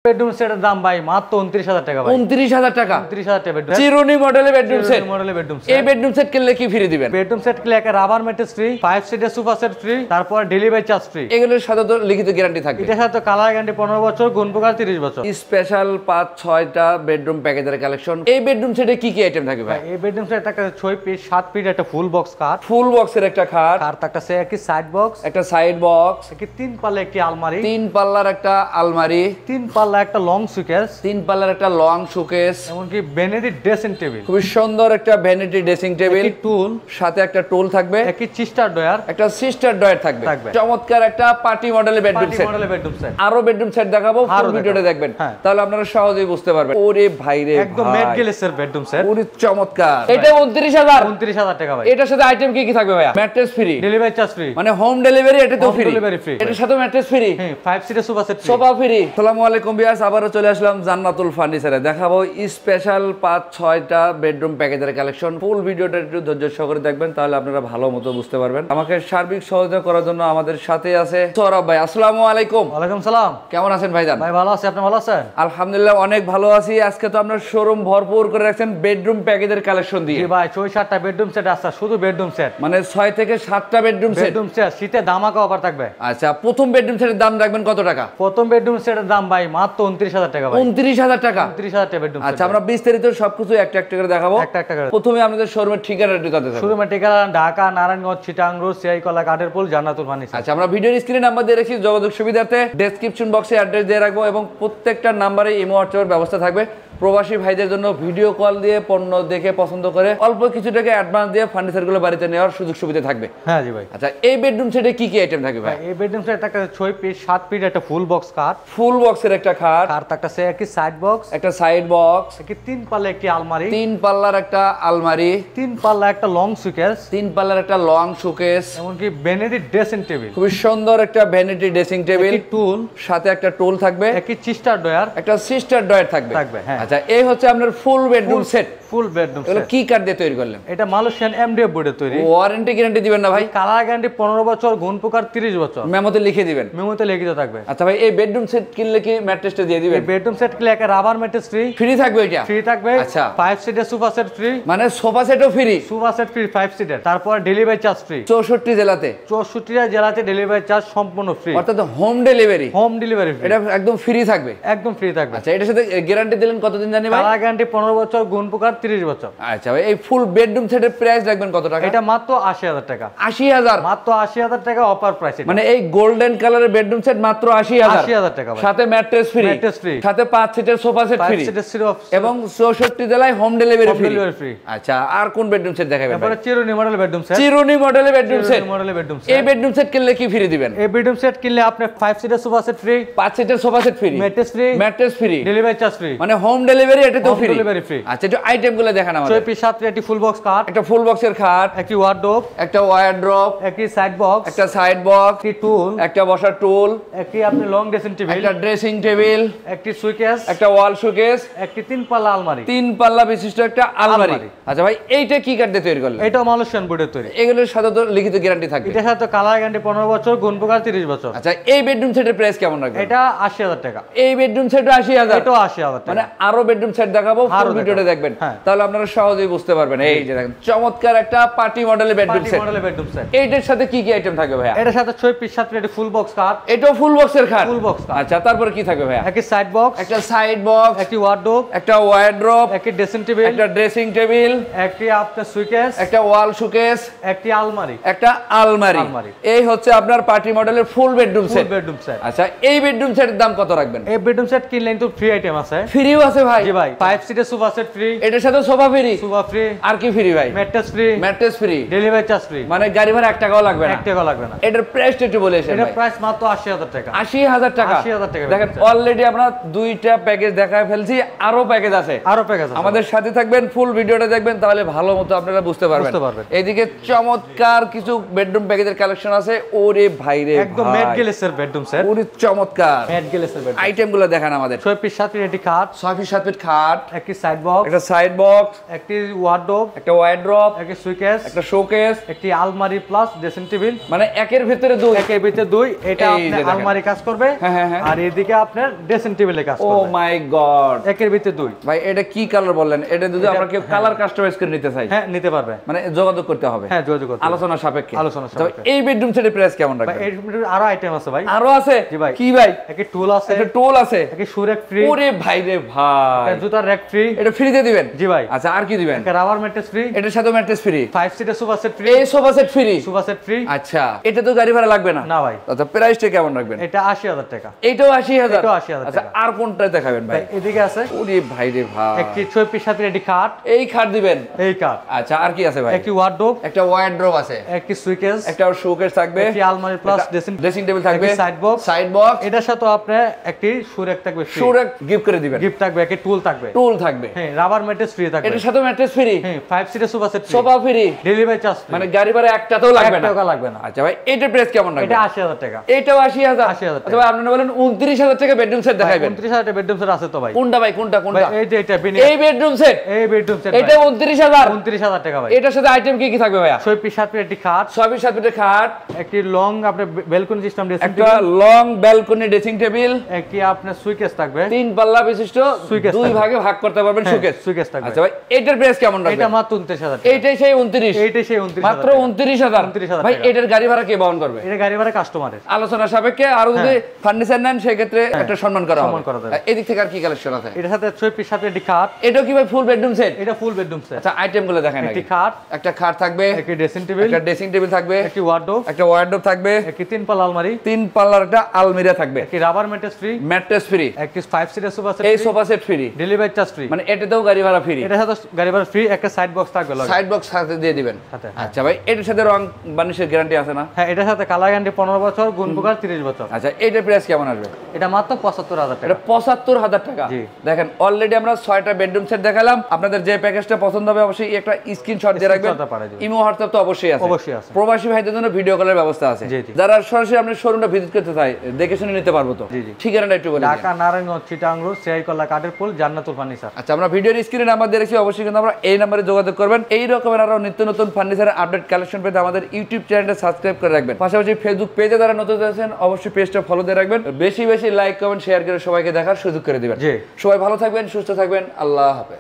Bedroom সেটের দাম ভাই মাত্র ২৯,০০০ টাকা ভাই। ২৯,০০০ টাকা। ২৯,০০০ টাকা বেডরুম। চিরুনি মডেলের বেডরুম সেট। মডেলের বেডরুম সেট। এই বেডরুম সেট কিনলে কি ফ্রি দিবেন? বেডরুম সেট কিনলে একটা রাবার ম্যাট্রেস ফ্রি, 5 সিটের সোফা সেট ফ্রি, তারপর ডেলিভারি চার্জ ফ্রি। এগুলোর সাথে তো লিখিত গ্যারান্টি থাকবে। এটার সাথে কালার গ্যারান্টি 15 বছর, গুণ প্রকার 30 বছর। স্পেশাল ৫-৬টা বেডরুম প্যাকেজের কালেকশন। এই বেডরুম সেটে কি কি আইটেম থাকবে ভাই? এই বেডরুম সেট একটা 6 পিস 7 ফিট একটা ফুল বক্স খাট, ফুল বক্সের একটা খাট, আর একটা সে একটি সাইড বক্স, একটা সাইড বক্স, একটি 3 পাল্লা একটি আলমারি, 3 পাল্লার একটা আলমারি, 3 পাল্লা একটা লং সুকেস, 3 পাল্লার একটা লং শোকেস, এমনকি ভ্যানিটি ড্রেসিং টেবিল, খুব সুন্দর একটা ভ্যানিটি ড্রেসিং টেবিল, একটি টুল, সাথে একটা টুল থাকবে, একটি সিস্টার ডয়ার, একটা সিস্টার ডয়ার থাকবে। চমৎকার একটা পার্টি মডেলের বেডরুম সেট। Bedroom set. আরো বেডরুম সেট দেখাবো, ফুল ভিডিওতে দেখবেন, তাহলে আপনারা সহজেই বুঝতে পারবেন। ওরে ভাই রে, একদম ম্যাট গ্লেসের বেডরুম সেট। ওরে চমৎকার। এটা ২৯,০০০। ২৯,০০০ টাকা ভাই। এটার সাথে আইটেম কি কি থাকবে ভাইয়া? Mattress free, delivery charge free, মানে হোম ডেলিভারি এটা তো ফ্রি। Delivery free. এটার সাথে ম্যাট্রেস ফ্রি, হ্যাঁ 5 সিটের sofa set free. Sofa free. আসসালামু আলাইকুম ভিউয়ার্স, আবারো চলে আসলাম জান্নাতুল ফার্নিচারে। দেখাবো স্পেশাল ৫-৬টা বেডরুম প্যাকেজের কালেকশন। ফুল ভিডিওটা একটু ধৈর্য সহকারে দেখবেন, তাহলে আপনারা ভালো মতো বুঝতে পারবেন। আমাকে সার্বিক সহযোগিতা করার জন্য আমাদের সাথে আছে সৌরভ ভাই। আসসালামু আলাইকুম। ওয়ালাইকুম সালাম। কেমন আছেন ভাইজান? ভাই ভালো আছি, আপনি ভালো আছেন? আলহামদুলিল্লাহ অনেক ভালো আছি। আজকে তো আপনার শোরুম ভরপুর করে রাখছেন বেডরুম প্যাকেজের কালেকশন দিয়ে। জি ভাই, ৬-৭টা বেডরুম সেট আছে, শুধু বেডরুম সেট, মানে ৬ থেকে ৭টা বেডরুম সেট। বেডরুম সেট শীতে ধামাকা অফার থাকবে। আচ্ছা, প্রথম বেডরুম সেটের দাম রাখবেন কত টাকা? প্রথম বেডরুম সেটের দাম ভাই মাত্র ২৯,০০০ টাকা ভাই। ২৯,০০০ টাকা। ২৯,০০০ টাকা বেডরুম। আচ্ছা, আমরা বিস্তারিত সবকিছু একটা একটা করে দেখাবো। একটা করে। প্রথমে আপনাদের শোরুমের ঠিকানাটা জানতে চাই। শোরুমের ঠিকানা ঢাকা, নারায়ণগঞ্জ, চিটাগাং রোড, সিআইকলা, কাঠেরপুল, জান্নাতুল ফার্নিচার। আচ্ছা, আমরা ভিডিওর স্ক্রিনে নাম্বার দিয়ে রেখেছি, যোগাযোগ সুবিধার্থে ডেসক্রিপশন বক্সে অ্যাড্রেস দিয়ে রাখবো, এবং প্রত্যেকটা নাম্বারে ইমো হোয়াটসঅ্যাপের ব্যবস্থা থাকবে। প্রবাসী ভাইদের জন্য ভিডিও কল দিয়ে পণ্য দেখে পছন্দ করে অল্প কিছু টাকা অ্যাডভান্স দিয়ে ফার্নিচারগুলো বাড়িতে নেওয়ার সুযোগ সুবিধা থাকবে। হ্যাঁ জি ভাই। আচ্ছা, এই বেডরুম সেটে কি কি আইটেম থাকবে ভাই? এই বেডরুম সেট একটা 6 পিস 7 ফিট একটা ফুল বক্স খাট, ফুল বক্সের একটা খাট, আর একটা সে একটি সাইড বক্স, একটা সাইড বক্স, একটি 3 পাল্লা একটি আলমারি, 3 পাল্লার একটা আলমারি, 3 পাল্লা একটা লং সুকেস, 3 পাল্লার একটা লং শোকেস, এমনকি ভ্যানিটি ড্রেসিং টেবিল, খুব সুন্দর একটা ভ্যানিটি ড্রেসিং টেবিল, একটি টুল, সাথে একটা টুল থাকবে, একটি সিস্টার ডয়ার, একটা সিস্টার ডয়ার থাকবে। হ্যাঁ। আচ্ছা, এই হচ্ছে আপনার full bedroom set. Full bedroom এগুলো সেট। কি কাঠ দিয়ে তৈরি করলেন? এটা মালয়েশিয়ান এমডিএফ বোর্ডে তৈরি। ওয়ারেন্টি গ্যারান্টি দিবেন না ভাই? কালার গ্যারান্টি 15 বছর, গুণ প্রকার 30 বছর। মেমোতে লিখে দিবেন। মেমোতে লিখিত থাকবে। আচ্ছা ভাই, এই বেডরুম সেট কিনলে কি ম্যাট্রেসটা দিয়ে দিবেন? বেডরুম সেট কিনলে একটা রাবার ম্যাট্রেস ফ্রি। ফ্রি থাকবে এটা? ফ্রি থাকবে। আচ্ছা। 5 সিটের সোফা সেট ফ্রি, মানে সোফা সেটও ফ্রি? সোফা সেট ফ্রি 5 সিটের। তারপর ডেলিভারি চার্জ ফ্রি। 64 জেলাতে? 64টা জেলাতে ডেলিভারি চার্জ সম্পূর্ণ ফ্রি, অর্থাৎ home delivery. Home delivery free. এটা একদম ফ্রি থাকবে? একদম ফ্রি থাকবে। আচ্ছা, এটার সাথে গ্যারান্টি দিলেন কতদিন জানি ভাই? কালার গ্যারান্টি 15 বছর, গুণ প্রকার 30 বছর। আচ্ছা ভাই, এই ফুল বেডরুম সেটের প্রাইস রাখবেন কত টাকা? এটা মাত্র ৮০,০০০ টাকা। ৮০,০০০? মাত্র ৮০,০০০ টাকা অফার প্রাইস। মানে এই গোল্ডেন কালারের বেডরুম সেট মাত্র ৮০,০০০? ৮০,০০০ টাকা ভাই। সাথে ম্যাট্রেস ফ্রি, ম্যাট্রেস ফ্রি, সাথে 5 সিটের সোফা সেট ফ্রি, 5 সিটের এবং 64 জেলায় হোম ডেলিভারি ফ্রি। আচ্ছা, আর কোন বেডরুম সেট দেখাবেন? তারপরে চিরুনি মডেল বেডরুম সেট। চিরুনি মডেলের বেডরুম সেট। মডেলের বেডরুম সেট। এই বেডরুম সেট কিনলে কি ফ্রি দিবেন? এই বেডরুম সেট কিনলে আপনি 5 সিটের সোফা সেট ফ্রি, 5 সিটের sofa set free, mattress free, mattress free, delivery charge free, মানে হোম ডেলিভারি এটা তো ফ্রি। Delivery free. আচ্ছা, একটু আইটেমগুলো দেখান আমাদের। 6 পিস 7 ফিট একটি ফুল বক্স খাট, একটা ফুল বক্সের খাট, একটি ওয়ার্ডরোব, একটা ওয়ারড্রপ, একটি সাইড বক্স, একটা সাইড বক্স, একটি টুল, একটা বসার টুল, একটি আপনি লং ড্রেসিং টেবিল, একটা ড্রেসিং টেবিল, একটি সুইকেস, একটা ওয়াল শোকেস, একটি 3 পাল্লা আলমারি, 3 পাল্লা বিশিষ্ট একটা আলমারি। আচ্ছা ভাই, এইটা কি কাঠ দিয়ে তৈরি করলেন? এটাও মালয়েশিয়ান বোর্ডের তৈরি। এগুলোর সাথে তো লিখিত গ্যারান্টি থাকবে? এটার সাথে কালার গ্যারান্টি 15 বছর, গুণ প্রকার 30 বছর। আচ্ছা, এই বেডরুম সেটের প্রাইস কেমন রাখবেন? এটা ৮০,০০০ টাকা। এই বেডরুম সেটও ৮০,০০০? এটাও ৮০,০০০ টাকা। মানে আরো বেডরুম সেট দেখাবো, ফুল ভিডিওটা দেখবেন, তাহলে আপনারা সহজেই বুঝতে পারবেন। এই যে দেখেন, চমৎকার একটা পার্টি মডেলের বেডরুম সেট। মডেলের বেডরুম সেট। এইটার সাথে কি কি আইটেম থাকবে ভাইয়া? এটার সাথে 6 পিস 7 ফিট একটি ফুল বক্স খাট, এটাও ফুল বক্সের খাট? ফুল বক্স খাট। আচ্ছা, তারপরে কি থাকবে ভাইয়া? একটি সাইড বক্স, একটা সাইড বক্স, একটি ওয়ার্ডরোব, একটা ওয়ারড্রপ, একটি ড্রেসিং টেবিল, একটা ড্রেসিং টেবিল, একটি আপনার সুইকেস, একটা ওয়াল শোকেস, একটি আলমারি, একটা আলমারি। এই হচ্ছে আপনার পার্টি মডেলের full bedroom set. Bedroom set. আচ্ছা, এই বেডরুম সেটের দাম কত রাখবেন? এই বেডরুম সেট কিনলে কিন্তু ফ্রি আইটেম আছে। ফ্রিও আছে ভাই? জি ভাই, 5 সিটের সোফা সেট ফ্রি, এটার সাথে সোফা ফ্রি, সোফা ফ্রি, আর কি ফ্রি ভাই? Mattress free, mattress free, delivery charge free, মানে গাড়ি ভাড়া 1 টাকাও লাগবে না? 1 টাকা লাগবে না। এটার প্রাইসটা একটু বলে এসেন এটা ভাই। প্রাইস মাত্র ৮০,০০০ টাকা। ৮০,০০০ টাকা? ৮০,০০০ টাকা। দেখেন, অলরেডি আমরা 2টা প্যাকেজ দেখায় ফেলছি, আরো প্যাকেজ আছে। আরো প্যাকেজ আছে। আমাদের সাথে থাকবেন, ফুল ভিডিওটা দেখবেন, তাহলে ভালো মতো আপনারা বুঝতে পারবেন। এইদিকে চমৎকার কিছু বেডরুম প্যাকেজের কালেকশন আছে। ওরে ভাই রে, একদম ম্যাট গ্লেসের বেডরুম সেট। ওরে চমৎকার ম্যাট গ্লেসের বেডরুম। আইটেমগুলো দেখান আমাদের। 6 পিস 7 ফিট একটি খাট, 6 ফিট 7 ফিট খাট, একটি সাইড বক্স, একটা সাইড বক্স, একটি ওয়ার্ডরোব, একটা ওয়ার্ড্রপ, একটি সুইকেস, একটা শোকেস, একটি আলমারি প্লাস ড্রেসিং টেবিল। মানে একের ভিতরে দুই। একের ভিতরে দুই। এটা এই আপনার যে দেখেন। আলমারি কাজ করবে, হ্যাঁ। আর এদিকে আপনার ড্রেসিং টেবিলে কাজ ও করবে। মাই গড, একের ভিতরে দুই। ভাই এটা কি কালার বললেন? এটা যদি আমরা কেউ কালার কাস্টমাইজ করে নিতে চাই, হ্যাঁ নিতে পারবে, মানে যোগাযোগ করতে হবে। হ্যাঁ যোগাযোগ করতে হবে। আলোচনা সাপেক্ষে। আলোচনা তবে সাপেক্ষে। এই বেডরুম সেটের প্রাইস কেমন ভাই রাখবেন? এর ভিতরে আরো আইটেম আছে ভাই। আরো আছে? জি ভাই। কি ভাই? একটি টুল আছে, একটা টোল আছে, একটি শু র‍্যাক ফ্রি। ওরে ভাই রে ভাই, একটা জুতার র‍্যাক ফ্রি। এটা ফ্রিতে দিবেন? জি ভাই। আচ্ছা আর কি দিবেন? একটা রাবার ম্যাট্রেস ফ্রি। এটার সাথে ম্যাট্রেস ফ্রি। 5 সিটের সোফা সেট ফ্রি। এই sofa set free? Sofa set free. আচ্ছা, এটা তো গাড়ি ভাড়া লাগবে না? না ভাই। আচ্ছা প্রাইসটা কেমন রাখবেন? এটা 80,000 টাকা। এটাও 80,000? এটাও 80,000 আচ্ছা টাকা। আর কোনটা দেখাবেন ভাই? ভাই এদিকে আছে ওরে ভাই রে ভাই, একটি 6 পিস সাথে একটি খাট। এই খাট দিবেন? এই খাট। আচ্ছা আর কি আছে ভাই? একটি ওয়ার্ডরোব, একটা ওয়ার্ড্রপ আছে, একটি সুইকেস, একটা শোকেস থাকবে, একটি আলমারি প্লাস ড্রেসিং টেবিল থাকবে, সাইড বক্স। Side box. এটার সাথে আপনার একটি শু র‍্যাক থাকবে ফ্রি। সুরে গিফট করে দিবেন। গিফট থাকবে, একটি টুল থাকবে। টুল থাকবে। হ্যাঁ রাবার ম্যাট্রেস ফ্রি থাকবে। এটার সাথে ম্যাট্রেস ফ্রি। হ্যাঁ 5 সিটের sofa set free. Sofa free. Delivery charge মানে গাড়ি ভাড়া একটাতেও লাগবে না? টাকা লাগবে না। আচ্ছা ভাই এটার প্রাইস কেমন রাখবেন? এটা 80,000 টাকা। এটাও 80,000? 80,000 আচ্ছা ভাই আপনারা বলেন 29,000 টাকা বেডরুম সেট দেখাবেন? 29,000 টাকা বেডরুম সেট আছে তো ভাই। কোনটা ভাই? কোনটা ভাই এই যে এটা এই বেডরুম সেট? এই বেডরুম সেট এটা 29,000? 29,000 টাকা ভাই। এটার সাথে আইটেম কি কি থাকবে ভাইয়া? 6 পিস 7 পিস একটি খাট, 6 ফিট 7 ফিটের খাট, একটি লং আপনার ব্যালকনি সিস্টেম ড্রেসিং একটা table, long balcony dressing table, একটি আপনার সুইকেস থাকবে, 3 পাল্লা বিশিষ্ট, সুইকেস দুই থাকবে। ভাগে ভাগ করতে পারবেন সুকেস। সুইকেস থাকবে। আচ্ছা ভাই এটার প্রাইস কেমন রাখবেন? এটা মাত্র 29,000 টাকা। এইটাই সেই 29? এইটাই সেই 29,000 মাত্র টাকা। 29,000? 29,000 ভাই টাকা। এটার গাড়ি ভাড়া কে বহন করবে? এটা গাড়ি ভাড়া কাস্টমারের। আলোচনা সাপেক্ষে আরো যদি ফার্নিচার নেন সেই ক্ষেত্রে একটা সম্মান করা হবে। সম্মান করা যাবে। এদিক থেকে আর কি কালেকশন আছে? এটার সাথে 6 পিস 7 একটি খাট। এটাও কি ভাই ফুল বেডরুম সেট? এটা ফুল বেডরুম সেট। আচ্ছা আইটেম গুলো দেখেন একটি আগে। খাট, একটা খাট থাকবে, একটি ড্রেসিং টেবিল, একটা ড্রেসিং টেবিল থাকবে, একটি ওয়ার্ডরোব, একটা ওয়ার্ডরোব থাকবে, একটি 3 পাল্লা আলমারি, 3 পাল্লার একটা আলমিরা থাকবে, একটি rubber mattress free, mattress free, একটি 5 সিটের সোফা সেট এই free, sofa set free, delivery charge free. মানে এটাতেও গাড়ি ভাড়া ফ্রি। এটার সাথে গাড়ি ভাড়া ফ্রি, একটা সাইড বক্স থাকবে লগে। সাইড বক্স সাথে দিয়ে দিবেন? সাথে। আচ্ছা ভাই এটার সাথে রং বানিশের গ্যারান্টি আছে না? হ্যাঁ এটার সাথে কালার গ্যারান্টি 15 বছর, গুণ প্রকার 30 বছর। আচ্ছা এটার প্রাইস কেমন আসবে? এটা মাত্র 75,000 টাকা। এটা 75,000 টাকা। জি। দেখেন অলরেডি আমরা 6টা বেডরুম সেট দেখালাম। আপনাদের যে প্যাকেজটা পছন্দ হবে অবশ্যই একটা স্ক্রিনশট দিয়ে রাখবেন। স্ক্রিনশটটা পাঠিয়ে দিবেন। ইমো হোয়াটসঅ্যাপ তো অবশ্যই আছে। অবশ্যই আছে। প্রবাসী ভাইদের জন্য ভিডিও কলের ব্যবস্থা আছে। জি, জি। যারা সরাসরি আপনার শোরুমটা ভিজিট করতে চায় দেখে শুনে নিতে পারবো তো? জি, জি। ঠিকানাটা একটু বলে দিন। ঢাকা নারায়ণগঞ্জ চিটাগাং রোড সিআইকল্লা কাঠেরপুল জান্নাতুল ফার্নিচার। আচ্ছা আমরা ভিডিওর স্ক্রিনে নাম্বার দিয়ে রেখেছি, অবশ্যই কিন্তু আমরা এই নাম্বারে যোগাযোগ করবেন। এই রকমের আরো নিত্য নতুন ফার্নিচারের আপডেট কালেকশন পেতে আমাদের ইউটিউব চ্যানেলটা সাবস্ক্রাইব করে রাখবেন। পাশাপাশি ফেসবুক পেজে যারা নতুন আছেন অবশ্যই পেজটা ফলো দিয়ে রাখবেন। বেশি বেশি লাইক কমেন্ট শেয়ার করে সবাইকে দেখার সুযোগ করে দিবেন। জি। সবাই ভালো থাকবেন, সুস্থ থাকবেন, আল্লাহ হাফেজ।